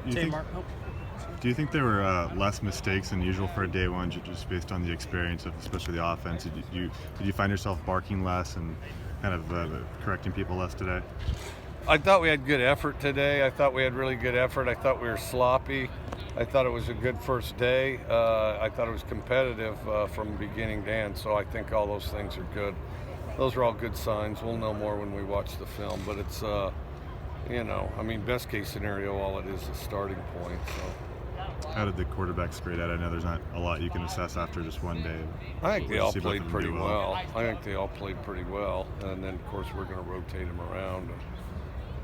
Do you think there were less mistakes than usual for a day one, just based on the experience of especially the offense? Did you find yourself barking less and kind of correcting people less today? I thought we had good effort today. I thought we had really good effort. I thought we were sloppy. I thought it was a good first day. I thought it was competitive from beginning to end. So I think all those things are good. Those are all good signs. We'll know more when we watch the film. But it's, best case scenario, all it is starting point. So. How did the quarterbacks grade out? I know there's not a lot you can assess after just one day. I think they all played pretty well. I think they all played pretty well. And then, of course, we're going to rotate them around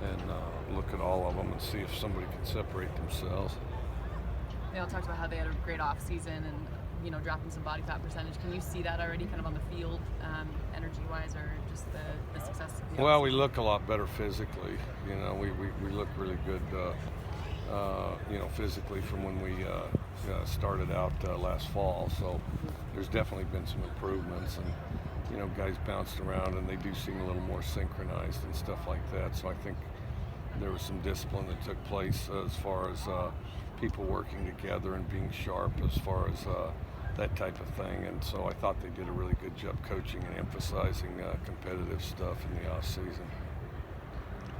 and look at all of them and see if somebody can separate themselves. They all talked about how they had a great off season and dropping some body fat percentage. Can you see that already kind of on the field, energy-wise, or just the success of the Well, we look a lot better physically. We look really good, physically from when we started out last fall. So there's definitely been some improvements, and guys bounced around and they do seem a little more synchronized and stuff like that. So I think there was some discipline that took place as far as people working together and being sharp as far as that type of thing. And so I thought they did a really good job coaching and emphasizing competitive stuff in the off season.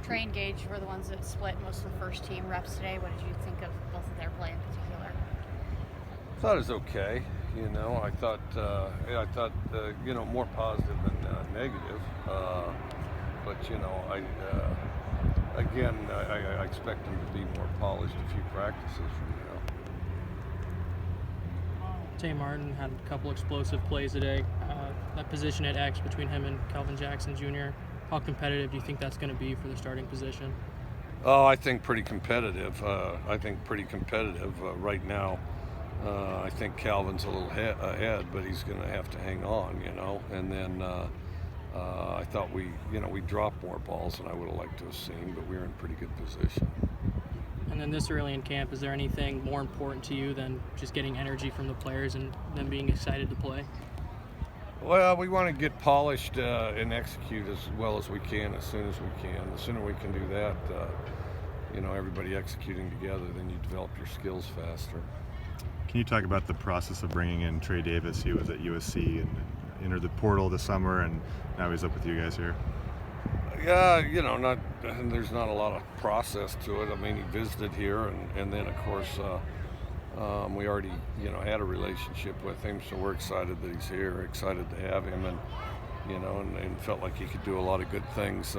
Trey and Gage were the ones that split most of the first team reps today. What did you think of both of their play in particular? I thought it was okay. I thought more positive than negative. But I expect them to be more polished a few practices from now. Tay Martin had a couple explosive plays today. That position at X between him and Calvin Jackson Jr., how competitive do you think that's going to be for the starting position? Oh, I think pretty competitive. Right now. I think Calvin's a little ahead, but he's going to have to hang on, And then I thought we dropped more balls than I would have liked to have seen, but we were in pretty good position. And then this early in camp, is there anything more important to you than just getting energy from the players and them being excited to play? Well, we want to get polished and execute as well as we can as soon as we can. The sooner we can do that, everybody executing together, then you develop your skills faster. Can you talk about the process of bringing in Trey Davis? He was at USC and entered the portal this summer, and now he's up with you guys here. Yeah, there's not a lot of process to it. I mean, he visited here, and then, of course, we already, had a relationship with him, so we're excited that he's here, excited to have him, and felt like he could do a lot of good things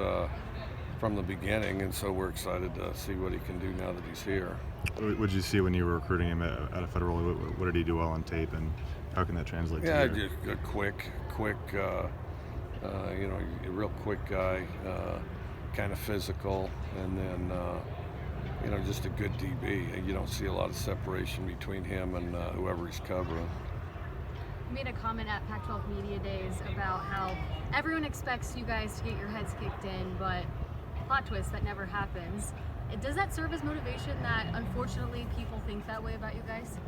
from the beginning, and so we're excited to see what he can do now that he's here. What did you see when you were recruiting him at a federal? What did he do well on tape, and how can that translate to you? Just a quick, a real quick guy, kind of physical, and then, just a good DB. You don't see a lot of separation between him and whoever he's covering. You made a comment at Pac-12 Media Days about how everyone expects you guys to get your heads kicked in, but plot twist, that never happens. Does that serve as motivation that unfortunately people think that way about you guys?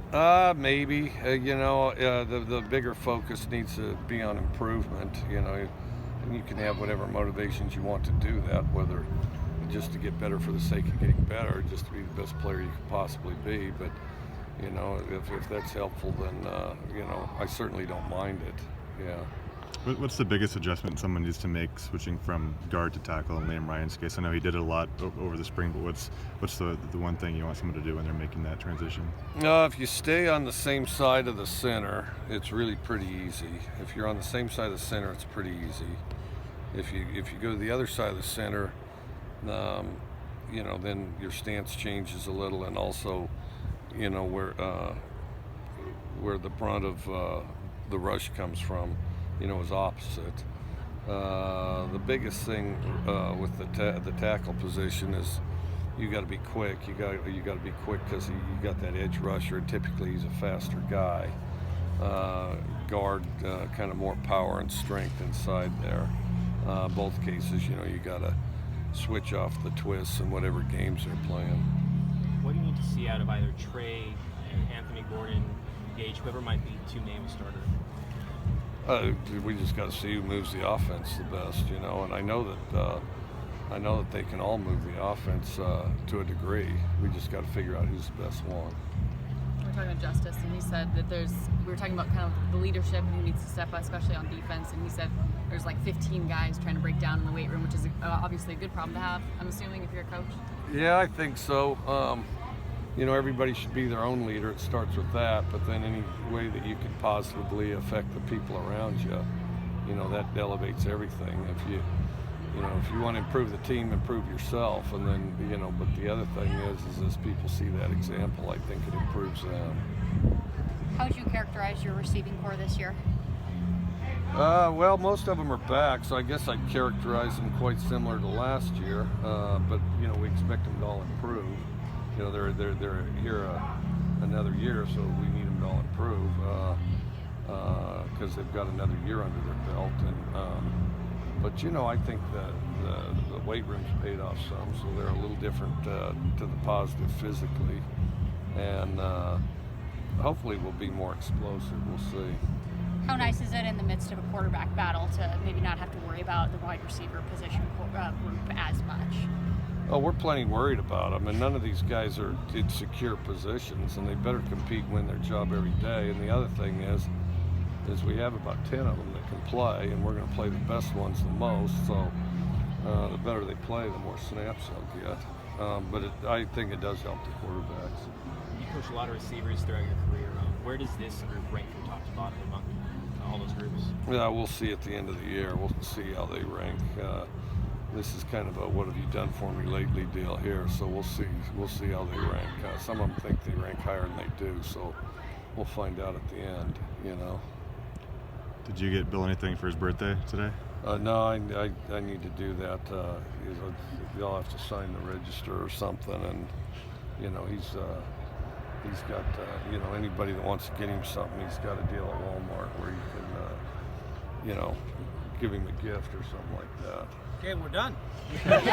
Maybe. The bigger focus needs to be on improvement. And you can have whatever motivations you want to do that, whether just to get better for the sake of getting better, or just to be the best player you could possibly be. But if that's helpful, then I certainly don't mind it. Yeah. What's the biggest adjustment someone needs to make switching from guard to tackle in Liam Ryan's case? I know he did it a lot over the spring, but what's the one thing you want someone to do when they're making that transition? If you stay on the same side of the center, it's really pretty easy. If you're on the same side of the center, it's pretty easy. If you go to the other side of the center, then your stance changes a little, and also, where the brunt of the rush comes from, is opposite. The biggest thing with the tackle position is you got to be quick. You got to be quick because you got that edge rusher, and typically he's a faster guy. Guard kind of more power and strength inside there. Both cases, you got to switch off the twists in whatever games they're playing. What do you need to see out of either Trey, Anthony Gordon, Gage, whoever might be to name a starter? We just got to see who moves the offense the best, and I know that I know that they can all move the offense to a degree. We just got to figure out who's the best one. We were talking to Justice, and he said that we were talking about kind of the leadership and who needs to step up, especially on defense, and he said there's like 15 guys trying to break down in the weight room, which is obviously a good problem to have, I'm assuming, if you're a coach. Yeah, I think so. Everybody should be their own leader. It starts with that, but then any way that you can positively affect the people around you, that elevates everything. If you want to improve the team, improve yourself, and then, but the other thing is as people see that example, I think it improves them. How would you characterize your receiving core this year? Well, most of them are back, so I guess I'd characterize them quite similar to last year. But we expect them to all improve. They're here another year, so we need them to all improve because they've got another year under their belt. But I think the weight room's paid off some, so they're a little different to the positive physically, and hopefully we'll be more explosive. We'll see. How nice is it in the midst of a quarterback battle to maybe not have to worry about the wide receiver position group as much? Oh, we're plenty worried about them, and none of these guys are in secure positions, and they better compete and win their job every day. And the other thing is we have about 10 of them that can play, and we're going to play the best ones the most. So the better they play, the more snaps they'll get. But I think it does help the quarterbacks. You coached a lot of receivers throughout your career. Where does this group rank from top to bottom among all those groups? Yeah, we'll see at the end of the year. We'll see how they rank. This is kind of a "what have you done for me lately" deal here, so we'll see. We'll see how they rank. Some of them think they rank higher than they do, so we'll find out at the end. Did you get Bill anything for his birthday today? No, I need to do that. You'll have to sign the register or something, and he's got anybody that wants to get him something, he's got a deal at Walmart where you can give him a gift or something like that. Okay, we're done.